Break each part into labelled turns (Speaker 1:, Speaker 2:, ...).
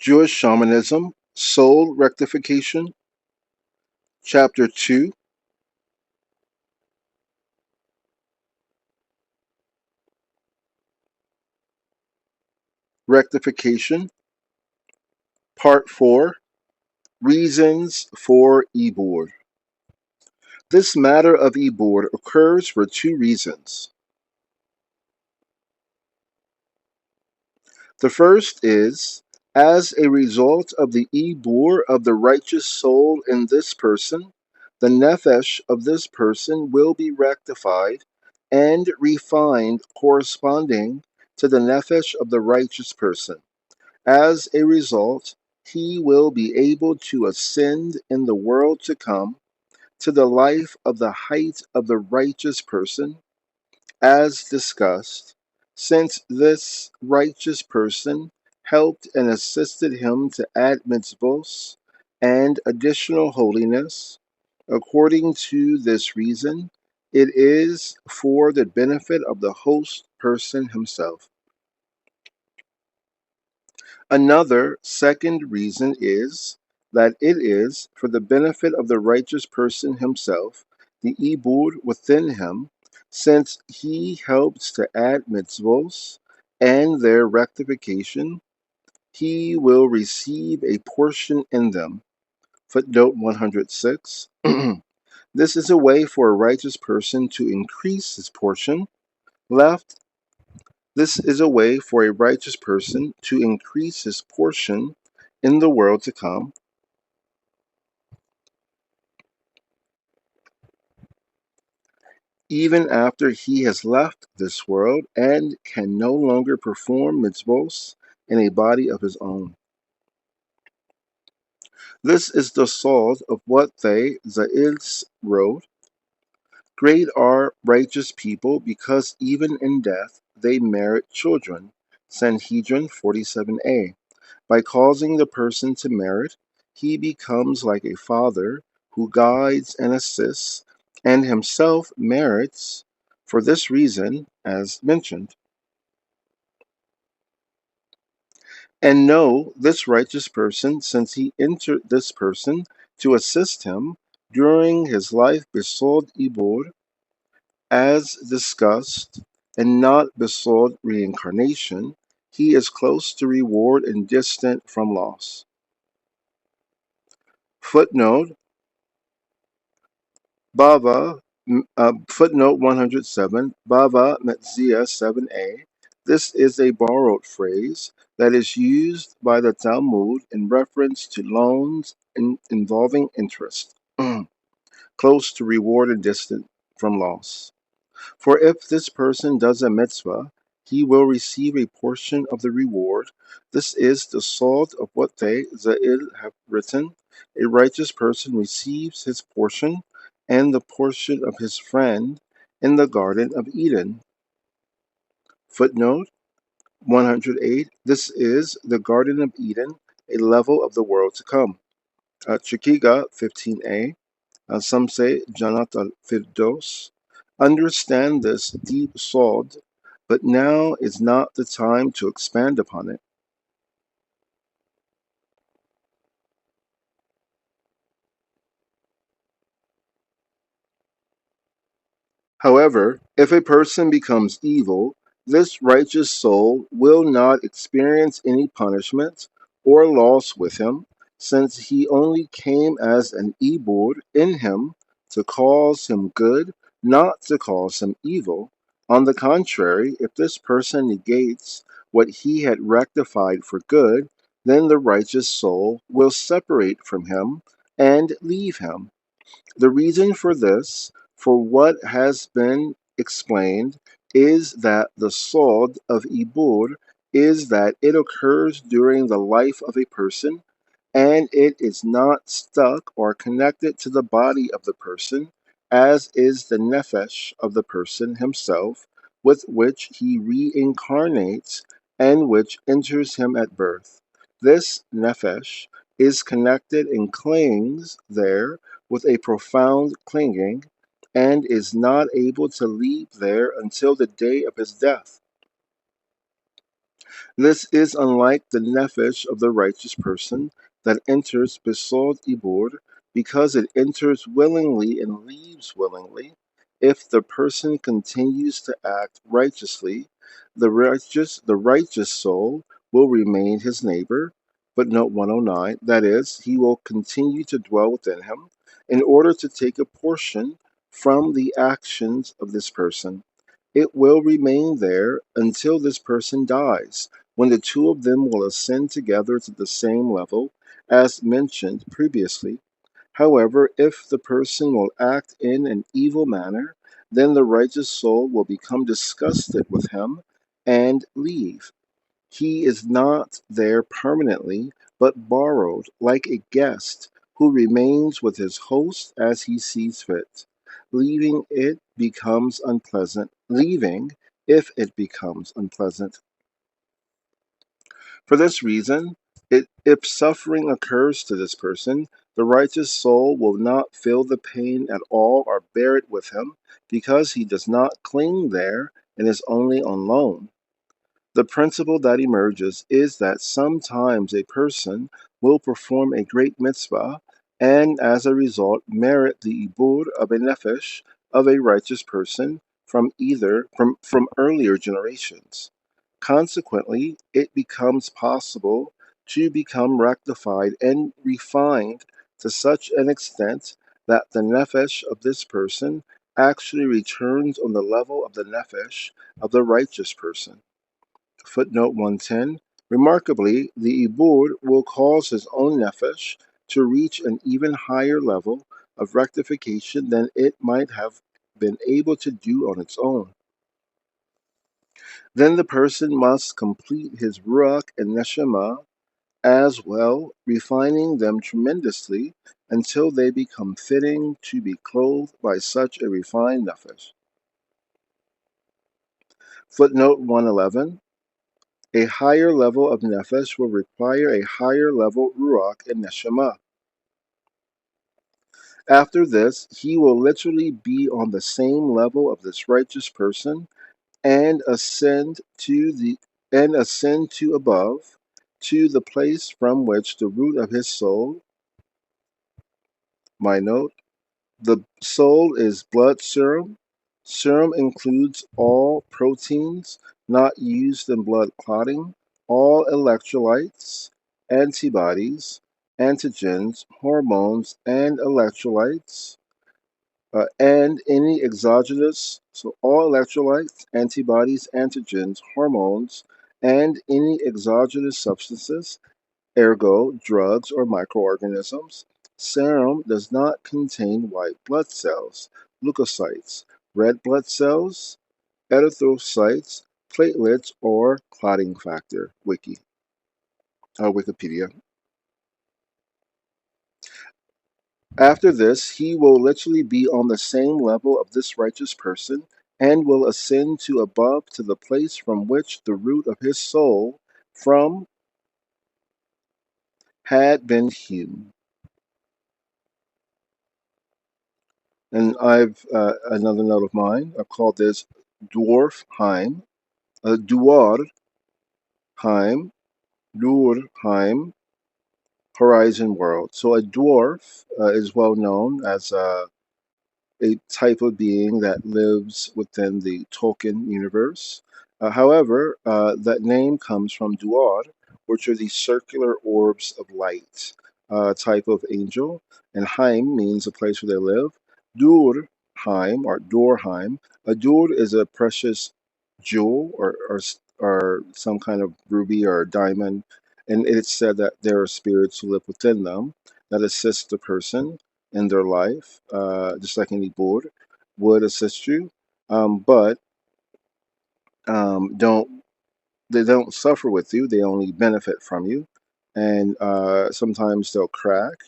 Speaker 1: Jewish Shamanism, Soul Rectification, Chapter 2, Rectification, Part 4, Reasons for Ibur. This matter of Ibur occurs for two reasons. The first is, as a result of the Ibur of the righteous soul in this person, the Nefesh of this person will be rectified and refined corresponding to the Nefesh of the righteous person. As a result, he will be able to ascend in the world to come to the life of the height of the righteous person, as discussed, since this righteous person helped and assisted him to add mitzvos and additional holiness. According to this reason, it is for the benefit of the host person himself. Another second reason is that it is for the benefit of the righteous person himself, the ibur within him, since he helps to add mitzvos and their rectification, he will receive a portion in them. Footnote 106. This is a way for a righteous person to increase his portion. Left, this is a way for a righteous person to increase his portion in the world to come, even after he has left this world and can no longer perform mitzvos in a body of his own. This is the salt of what they, Zails, wrote. Great are righteous people because even in death they merit children. Sanhedrin 47a. By causing the person to merit, he becomes like a father who guides and assists, and himself merits for this reason, as mentioned. And know this righteous person, since he entered this person to assist him during his life besod ibur, as discussed, and not besod reincarnation, he is close to reward and distant from loss. Footnote Bava, footnote 107, Bava Metzia 7a. This is a borrowed phrase that is used by the Talmud in reference to loans involving interest, close to reward and distant from loss. For if this person does a mitzvah, he will receive a portion of the reward. This is the salt of what they, Za'il, have written. A righteous person receives his portion and the portion of his friend in the Garden of Eden. Footnote 108. This is the Garden of Eden, a level of the world to come. Chikiga 15a. Some say Janat al Firdos. Understand this deep sod, but now is not the time to expand upon it. However, if a person becomes evil, this righteous soul will not experience any punishment or loss with him, since he only came as an ibur in him to cause him good, not to cause him evil. On the contrary, if this person negates what he had rectified for good, then the righteous soul will separate from him and leave him. The reason for this, for what has been explained, is that the sod of ibur is that it occurs during the life of a person, and it is not stuck or connected to the body of the person, as is the nefesh of the person himself, with which he reincarnates and which enters him at birth. This nefesh is connected and clings there with a profound clinging, and is not able to leave there until the day of his death. This is unlike the nephesh of the righteous person that enters besod ibur, because it enters willingly and leaves willingly. If the person continues to act righteously, the righteous soul will remain his neighbor. Footnote 109, that is, he will continue to dwell within him in order to take a portion from the actions of this person. It will remain there until this person dies, when the two of them will ascend together to the same level, as mentioned previously. However, if the person will act in an evil manner, then the righteous soul will become disgusted with him and leave. He is not there permanently, but borrowed, like a guest who remains with his host as he sees fit. Leaving if it becomes unpleasant. For this reason, if suffering occurs to this person, the righteous soul will not feel the pain at all or bear it with him, because he does not cling there and is only on loan. The principle that emerges is that sometimes a person will perform a great mitzvah and as a result merit the ibur of a nefesh of a righteous person from earlier generations. Consequently, it becomes possible to become rectified and refined to such an extent that the nefesh of this person actually returns on the level of the nefesh of the righteous person. Footnote 110. Remarkably, the Ibur will cause his own nefesh to reach an even higher level of rectification than it might have been able to do on its own. Then the person must complete his ruach and neshama as well, refining them tremendously until they become fitting to be clothed by such a refined nefesh. Footnote 111. A higher level of nefesh will require a higher level ruach and neshama. After this, he will literally be on the same level of this righteous person and ascend to above, to the place from which the root of his soul, my note, the soul is blood serum. Serum includes all proteins not used in blood clotting, all electrolytes, antibodies, antigens, hormones, and electrolytes, and any exogenous, so all electrolytes, antibodies, antigens, hormones, and any exogenous substances, ergo drugs or microorganisms. Serum does not contain white blood cells, leukocytes, red blood cells, erythrocytes, platelets, or clotting factor. Wikipedia. After this, he will literally be on the same level of this righteous person and will ascend to above to the place from which the root of his soul from had been hewn. And I've another note of mine. I've called this Dwarfheim, Duarheim, Durheim, Horizon World. So a dwarf is well known as a type of being that lives within the Tolkien universe. However, that name comes from Duar, which are these circular orbs of light, type of angel, and Heim means a place where they live. Durheim or Dorheim, a Dur is a precious jewel or some kind of ruby or diamond, and it's said that there are spirits who live within them that assist the person in their life, just like any board would assist you, but don't they don't suffer with you. They only benefit from you, and sometimes they'll crack,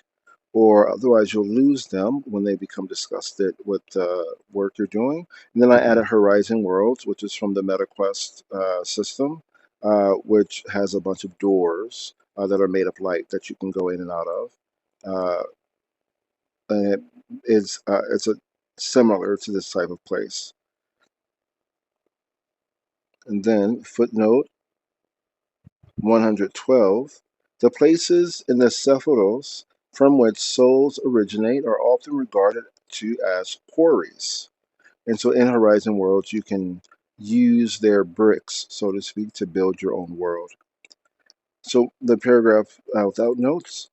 Speaker 1: or otherwise you'll lose them when they become disgusted with the work you're doing. And then I added Horizon Worlds, which is from the MetaQuest system, which has a bunch of doors that are made of light that you can go in and out of. Uh, and it's a similar to this type of place. And then footnote 112, the places in the Sephiros from which souls originate are often regarded to as quarries. And so in Horizon Worlds, you can use their bricks, so to speak, to build your own world. So the paragraph without notes.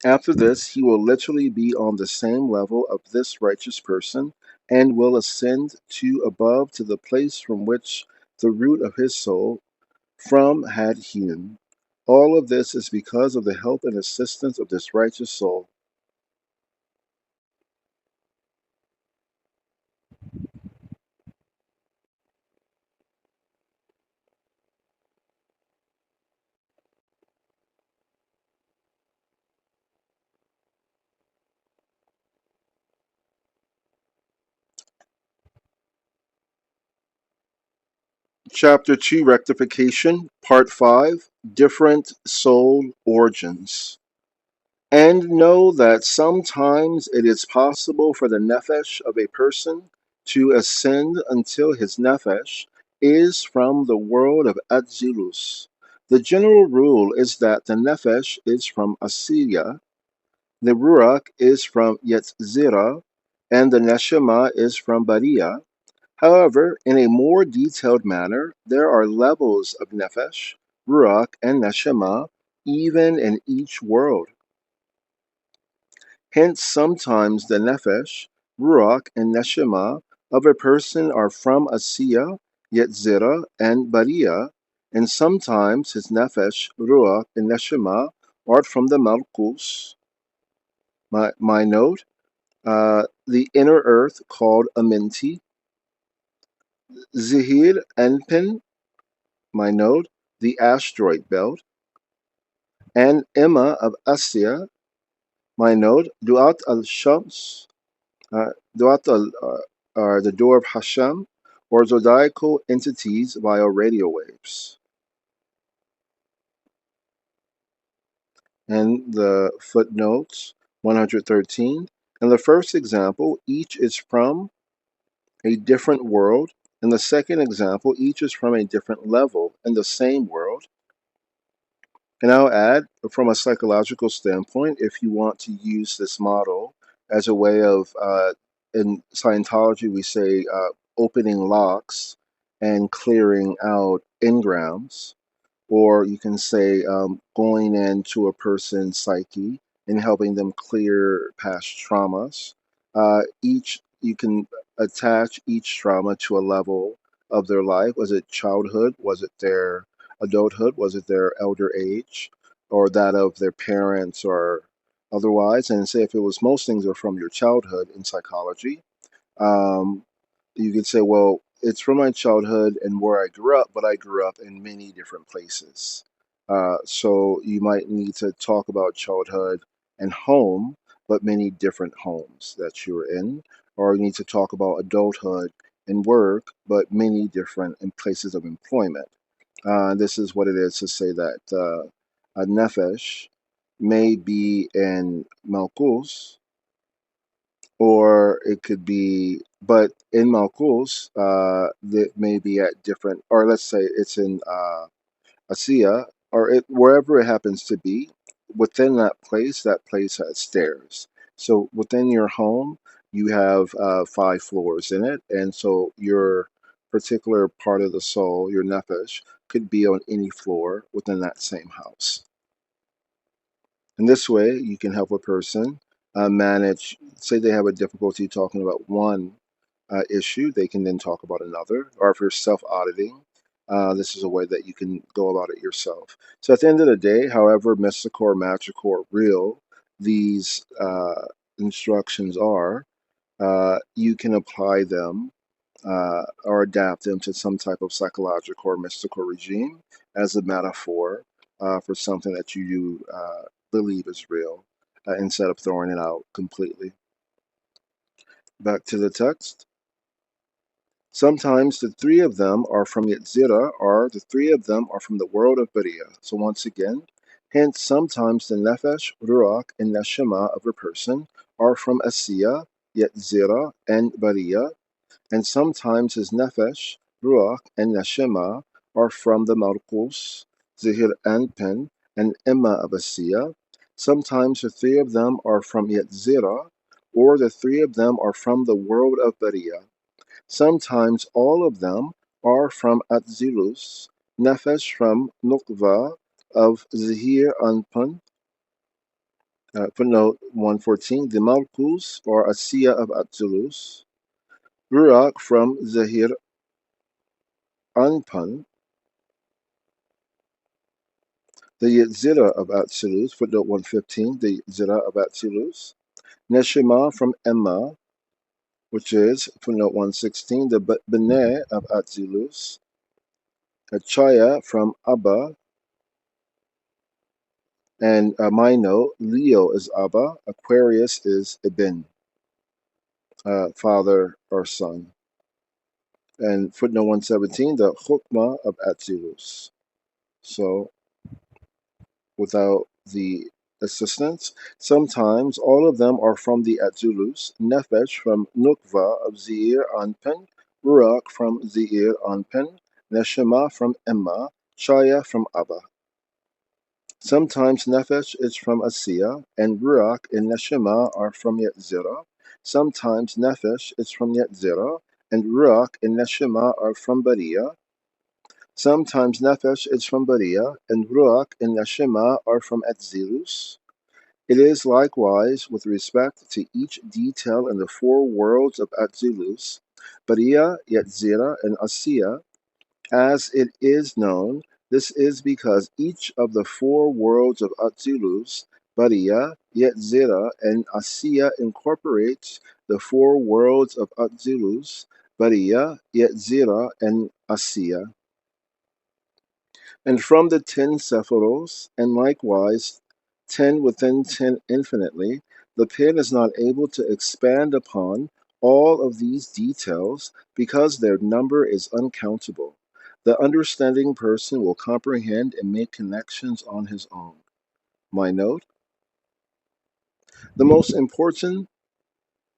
Speaker 1: After this, he will literally be on the same level of this righteous person and will ascend to above to the place from which the root of his soul from had hewn. All of this is because of the help and assistance of this righteous soul. Chapter 2, Rectification, Part 5, Different Soul Origins. And know that sometimes it is possible for the nephesh of a person to ascend until his nephesh is from the world of Atzilus. The general rule is that the nephesh is from Assyria, the ruach is from Yetzirah, and the neshama is from Bariah. However, in a more detailed manner, there are levels of nefesh, ruach, and neshama even in each world. Hence, sometimes the nefesh, ruach, and neshama of a person are from Asiya, Yetzirah, and Bariah, and sometimes his nefesh, ruach, and neshama are from the Malkus. My note, the inner earth called Aminti, Zihir Enpin, my node, the asteroid belt, and Emma of Asya, my node, Duat al-Shams, Duat al, the door of Hashem, or zodiacal entities via radio waves. And the footnotes, 113. In the first example, each is from a different world. In the second example, each is from a different level in the same world. And I'll add, from a psychological standpoint, if you want to use this model as a way of, in Scientology, we say opening locks and clearing out engrams, or you can say going into a person's psyche and helping them clear past traumas. Each you can attach each trauma to a level of their life. Was it childhood? Was it their adulthood? Was it their elder age, or that of their parents, or otherwise? And say if it was most things are from your childhood in psychology, um, you could say, well, it's from my childhood and where I grew up, but I grew up in many different places. So you might need to talk about childhood and home, but many different homes that you're in, or you need to talk about adulthood and work, but many different places of employment. This is what it is to say that a nefesh may be in Malkus, or it could be, but in Malkus, that may be at different, or let's say it's in Asiya, or wherever it happens to be. Within that place has stairs. So within your home, you have 5 floors in it, and so your particular part of the soul, your nefesh, could be on any floor within that same house. In this way, you can help a person manage, say they have a difficulty talking about one issue, they can then talk about another. Or if you're self auditing, this is a way that you can go about it yourself. So at the end of the day, however mystical or magical or real these instructions are, you can apply them or adapt them to some type of psychological or mystical regime as a metaphor for something that you do believe is real instead of throwing it out completely. Back to the text. Sometimes the three of them are from Yetzirah, or the three of them are from the world of Bariah. So once again, hence sometimes the Nefesh, Ruach, and Neshama of a person are from Asiya, Yetzirah, and Bariah, and sometimes his Nefesh, Ruach, and Neshama are from the Malkus, Zahir Anpin, and Emma of Asiya. Sometimes the three of them are from Yetzirah, or the three of them are from the world of Bariah. Sometimes all of them are from Atzilus, Nefesh from Nukva of Zahir Anpin. Footnote 114, the Malkus or Asiya of Atzilus, Ruach from Zahir Anpin, the Yetzirah of Atzilus, footnote 115, the Yetzirah of Atzilus, Neshama from Emma, which is, footnote 116, the B'nai of Atzilus, Chaya from Abba, and Mino, Leo is Abba, Aquarius is Ibn, father or son. And footnote 117, the Chokmah of Atzilus. So, without the assistance, sometimes all of them are from the Atzilus, Nefesh from Nukva of Zeir Anpin, Ruach from Zeir Anpin, Neshama from Emma, Chaya from Abba. Sometimes Nefesh is from Asiya, and Ruach and Neshama are from Yetzirah. Sometimes Nefesh is from Yetzirah, and Ruach and Neshama are from Bariah. Sometimes Nefesh is from Bariah, and Ruach and Neshama are from Atzilus. It is likewise with respect to each detail in the four worlds of Atzilus, Bariah, Yetzirah, and Asiya, as it is known. This is because each of the four worlds of Atzilus, Bariah, Yetzirah, and Asiya incorporates the four worlds of Atzilus, Bariah, Yetzirah, and Asiya. And from the 10 Sephiros, and likewise 10 within 10 infinitely, the pen is not able to expand upon all of these details because their number is uncountable. The understanding person will comprehend and make connections on his own. My note: the most important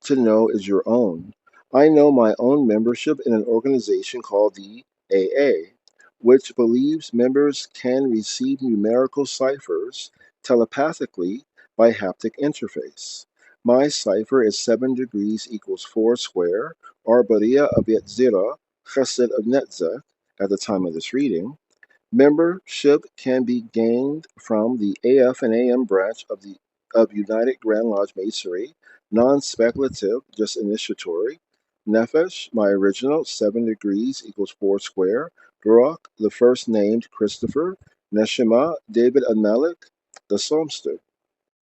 Speaker 1: to know is your own. I know my own membership in an organization called the AA, which believes members can receive numerical ciphers telepathically by haptic interface. My cipher is 7 degrees equals 4 square, or Bariya of Yetzirah, Chesed of Netzach, at the time of this reading. Membership can be gained from the AF and AM branch of United Grand Lodge Masonry, non-speculative, just initiatory. Nefesh, my original, 7 degrees equals 4 square. Ruach, the first named Christopher. Neshama, David Amelech, the Psalmster.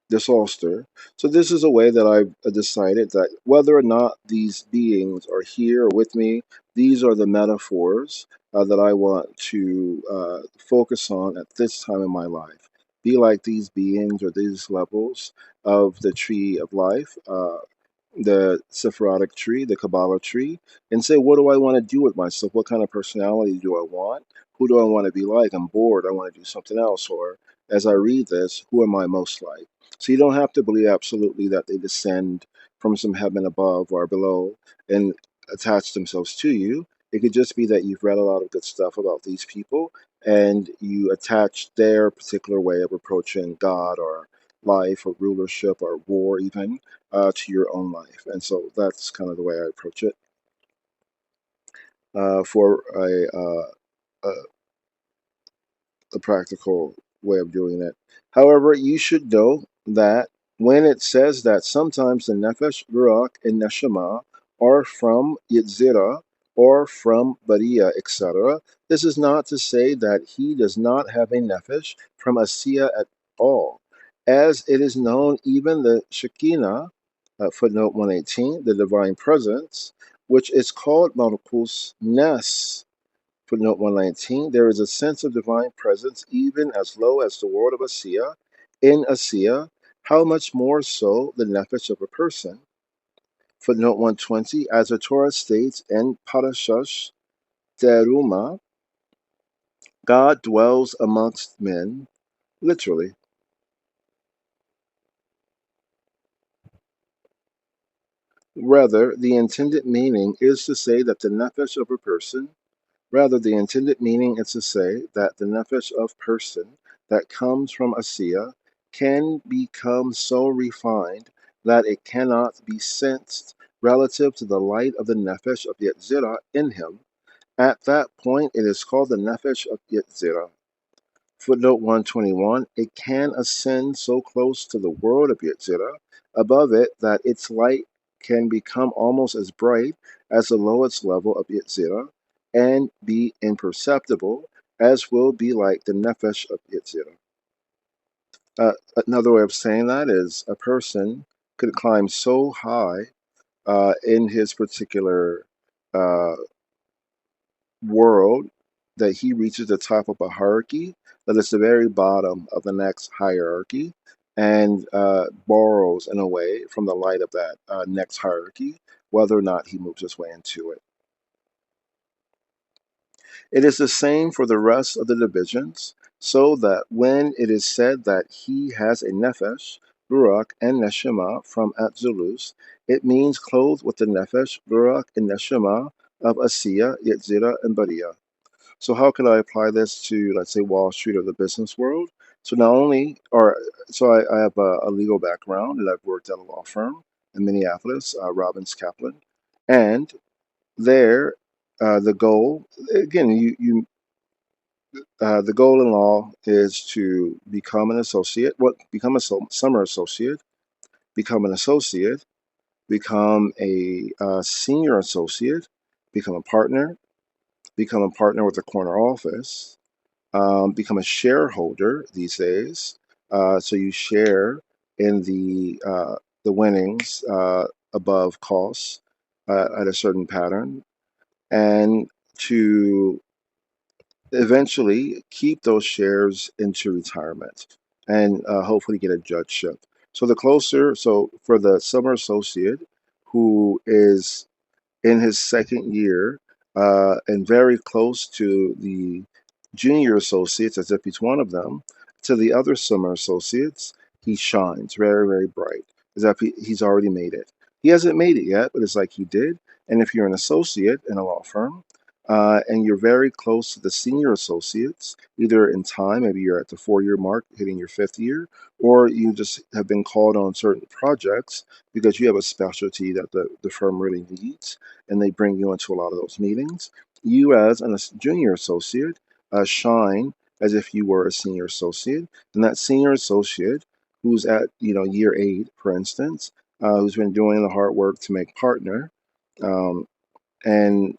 Speaker 1: Disaster. So this is a way that I've decided that whether or not these beings are here with me, these are the metaphors that I want to focus on at this time in my life. Be like these beings or these levels of the tree of life. The Sephirotic tree, the Kabbalah tree, and say, what do I want to do with myself? What kind of personality do I want? Who do I want to be like? I'm bored. I want to do something else. Or as I read this, who am I most like? So you don't have to believe absolutely that they descend from some heaven above or below and attach themselves to you. It could just be that you've read a lot of good stuff about these people and you attach their particular way of approaching God or life or rulership or war even to your own life. And so that's kind of the way I approach it for a, the practical way of doing it. However, you should know that when it says that sometimes the Nefesh, Ruach, and Neshama are from Yetzirah or from Bariah, etc., this is not to say that he does not have a Nefesh from Asiya at all. As it is known, even the Shekinah, footnote 118, the divine presence, which is called Malkus Nes, Footnote 119, there is a sense of divine presence even as low as the world of Asiya. In Asiya, how much more so the nefesh of a person? Footnote 120, as the Torah states in Parashash Teruma, God dwells amongst men, literally. Rather, the intended meaning is to say that the nefesh of a person Rather, the intended meaning is to say that the nefesh of person that comes from Asiya can become so refined that it cannot be sensed relative to the light of the nefesh of Yetzirah in him. At that point, it is called the nefesh of Yetzirah. Footnote 121, it can ascend so close to the world of Yetzirah, above it, that its light can become almost as bright as the lowest level of Yetzirah, and be imperceptible, as will be like the nefesh of Yetzirah. Another way of saying that is a person could climb so high in his particular uh, world that he reaches the top of a hierarchy that is the very bottom of the next hierarchy, and borrows in a way from the light of that next hierarchy, whether or not he moves his way into it. It is the same for the rest of the divisions, so that when it is said that he has a nefesh, ruach, and neshama from Atzilus, it means clothed with the nefesh, ruach, and neshama of Asiya, Yetzirah, and Bariah. So how can I apply this to, let's say, Wall Street or the business world? So not only, or so I have a legal background, and I've worked at a law firm in Minneapolis, Robbins Kaplan, and there, the goal, again, the goal in law is to become an associate, become a summer associate, become an associate, become a senior associate, become a partner with a corner office, become a shareholder these days. So you share in the winnings above costs at a certain pattern, and to eventually keep those shares into retirement, and hopefully get a judgeship. So the closer, so for the summer associate who is in his second year, and very close to the junior associates, as if he's one of them, to the other summer associates, he shines very, very bright, as if he's already made it. He hasn't made it yet, but it's like he did. And if you're an associate in a law firm, and you're very close to the senior associates, either in time, maybe you're at the 4 year mark, hitting your fifth year, or you just have been called on certain projects because you have a specialty that the firm really needs, and they bring you into a lot of those meetings. You, as a junior associate, shine as if you were a senior associate, and that senior associate who's at year 8, for instance, who's been doing the hard work to make partner, um, and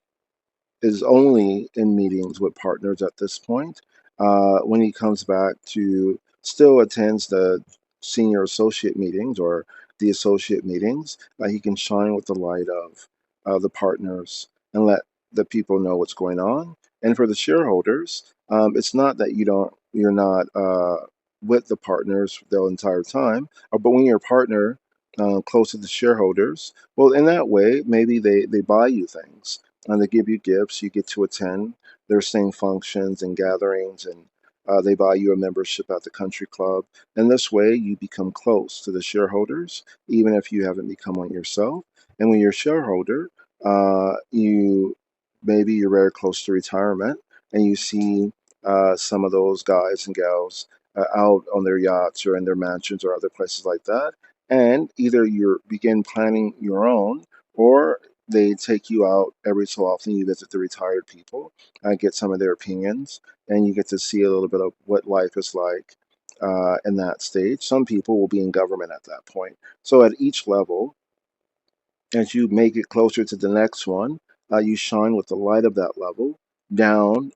Speaker 1: is only in meetings with partners at this point. When he comes back to still attends the senior associate meetings or the associate meetings, he can shine with the light of the partners and let the people know what's going on. And for the shareholders, it's not that you're not with the partners the entire time, but when you're a partner close to the shareholders, well, in that way, maybe they buy you things, and they give you gifts. You get to attend their same functions and gatherings, and they buy you a membership at the country club. And this way, you become close to the shareholders, even if you haven't become one yourself. And when you're a shareholder, you maybe you're very close to retirement, and you see some of those guys and gals out on their yachts or in their mansions or other places like that. And either you begin planning your own, or they take you out every so often. You visit the retired people, get some of their opinions, and you get to see a little bit of what life is like in that stage. Some people will be in government at that point. So at each level, as you make it closer to the next one, you shine with the light of that level down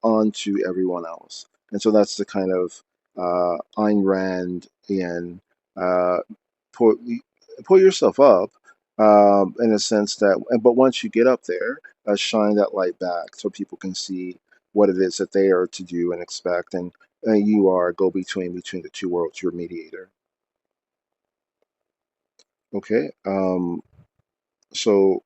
Speaker 1: onto everyone else. And so that's the kind of Ayn Rand and uh, put, put yourself up in a sense that, but once you get up there, shine that light back so people can see what it is that they are to do and expect. And you are a go between the two worlds, your mediator. Okay. So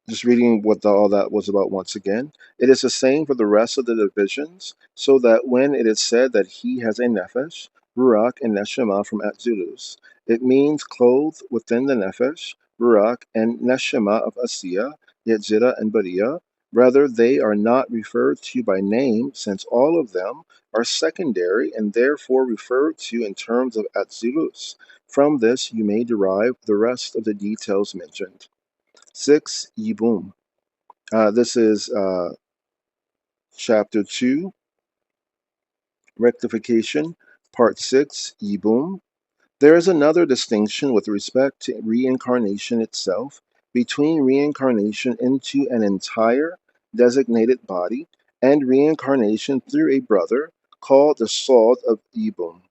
Speaker 1: just reading what all that was about once again. It is the same for the rest of the divisions, so that when it is said that he has a nefesh, ruach, and neshama from Atzilus, it means clothed within the nefesh, ruach, and neshama of Asiya, Yetzirah, and Bariah, Rather, they are not referred to by name, since all of them are secondary and therefore referred to in terms of Atzilus. From this, you may derive the rest of the details mentioned. 6. Yibum. This is Chapter 2, Rectification, Part 6, Yibum. There is another distinction with respect to reincarnation itself between reincarnation into an entire designated body and reincarnation through a brother called the Sod of Ibum.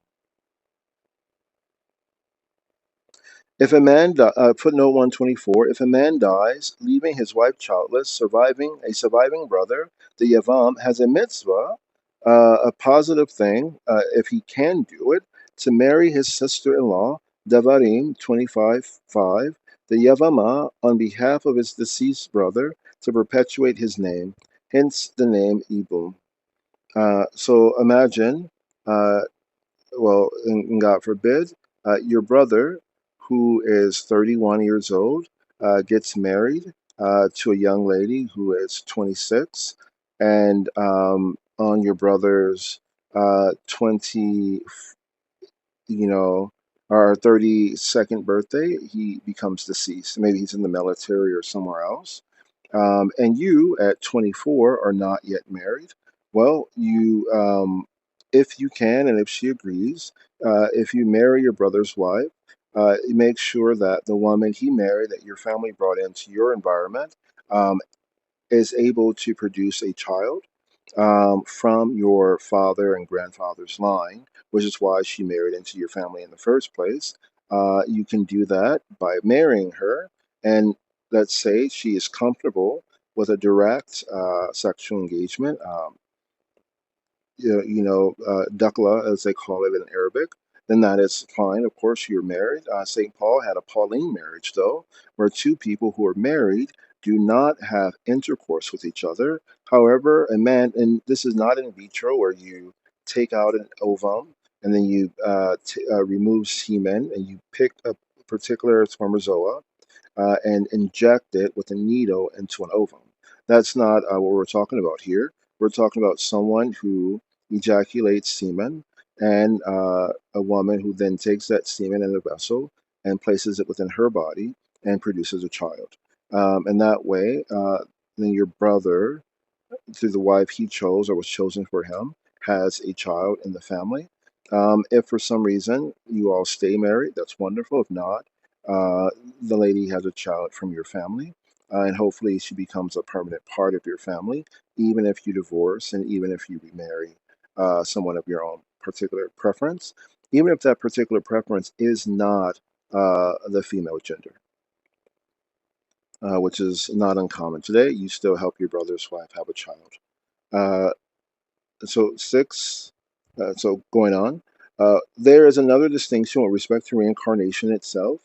Speaker 1: If a man, footnote 124, if a man dies, leaving his wife childless, surviving a surviving brother, the Yavam has a mitzvah, a positive thing, if he can do it, to marry his sister-in-law, Devarim 25:5, the Yavama, on behalf of his deceased brother, to perpetuate his name, hence the name Ibum. So imagine, uh, well, and God forbid, your brother, who is 31 years old, gets married to a young lady who is 26, and on your brother's 20, you know, or 32nd birthday, he becomes deceased. Maybe he's in the military or somewhere else. And you, at 24, are not yet married. Well, if you can, and if she agrees, if you marry your brother's wife, make sure that the woman he married, that your family brought into your environment, um, is able to produce a child from your father and grandfather's line, which is why she married into your family in the first place. You can do that by marrying her, and let's say she is comfortable with a direct sexual engagement. Dakla, as they call it in Arabic, then that is fine. Of course, you're married. St. Paul had a Pauline marriage, though, where two people who are married do not have intercourse with each other. However, a man, and this is not in vitro, where you take out an ovum and then you remove semen and you pick a particular spermatozoa and inject it with a needle into an ovum. That's not what we're talking about here. We're talking about someone who ejaculates semen and a woman who then takes that semen in a vessel and places it within her body and produces a child. And that way, then your brother, through the wife he chose or was chosen for him, has a child in the family. If for some reason you all stay married, that's wonderful. If not, uh, the lady has a child from your family, and hopefully she becomes a permanent part of your family, even if you divorce and even if you remarry someone of your own particular preference, even if that particular preference is not the female gender, which is not uncommon today. You still help your brother's wife have a child. Uh, so going on, there is another distinction with respect to reincarnation itself.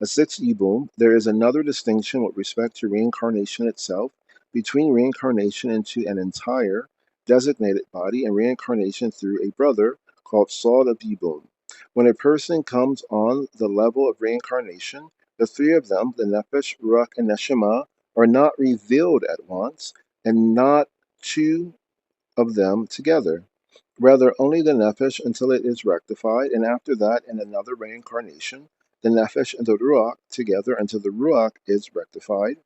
Speaker 1: A sixth ibum, there is another distinction with respect to reincarnation itself between reincarnation into an entire designated body and reincarnation through a brother called Sod of Ibum. When a person comes on the level of reincarnation, the three of them, the Nefesh, Ruach, and Neshama, are not revealed at once, and not two of them together. Rather, only the Nefesh until it is rectified, and after that, in another reincarnation, the Nefesh and the Ruach together until the Ruach is rectified.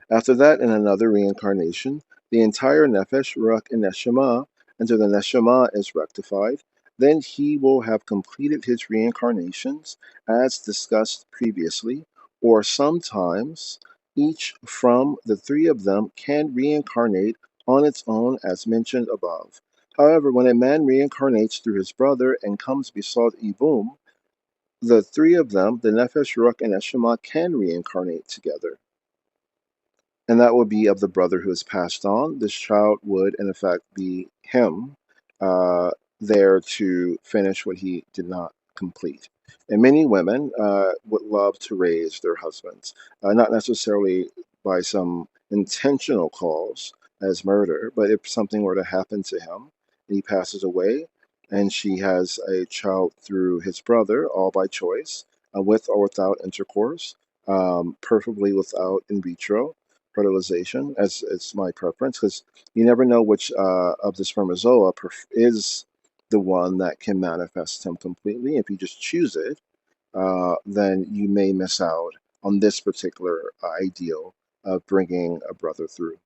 Speaker 1: After that, in another reincarnation, the entire Nefesh, Ruach, and Neshama until the Neshama is rectified. Then he will have completed his reincarnations, as discussed previously, or sometimes each from the three of them can reincarnate on its own, as mentioned above. However, when a man reincarnates through his brother and comes beside Ibum, the three of them, the Nefesh, Ruach, and Neshama, can reincarnate together, and that would be of the brother who has passed on. This child would, in effect, be him, uh, there to finish what he did not complete. And many women would love to raise their husbands, not necessarily by some intentional cause as murder, but if something were to happen to him and he passes away, and she has a child through his brother, all by choice, with or without intercourse, preferably without in vitro, fertilization as it's my preference, because you never know which of the spermazoa is the one that can manifest him completely. If you just choose it, then you may miss out on this particular ideal of bringing a brother through.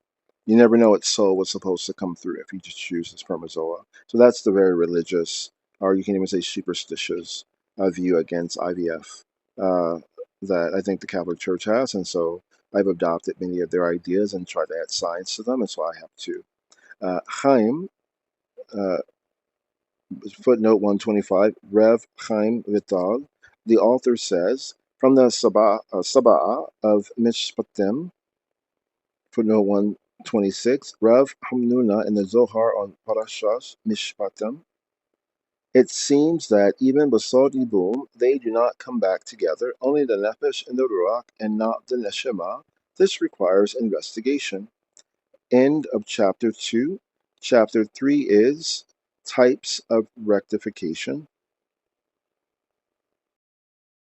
Speaker 1: You never know what soul was supposed to come through if you just choose the spermazoa. So that's the very religious, or you can even say superstitious, view against IVF uh, that I think the Catholic Church has. And so I've adopted many of their ideas and tried to add science to them, and so I have too. Chaim, uh, footnote 125, Rev. Chaim Vital, the author says, from the Saba'ah of Mishpatim, footnote 126, Rav Hamnuna in the Zohar on Parashas Mishpatim, it seems that even Basod Ibum, they do not come back together, only the Nefesh and the Ruach, and not the Neshama. This requires investigation. End of chapter 2. Chapter 3 is types of rectification.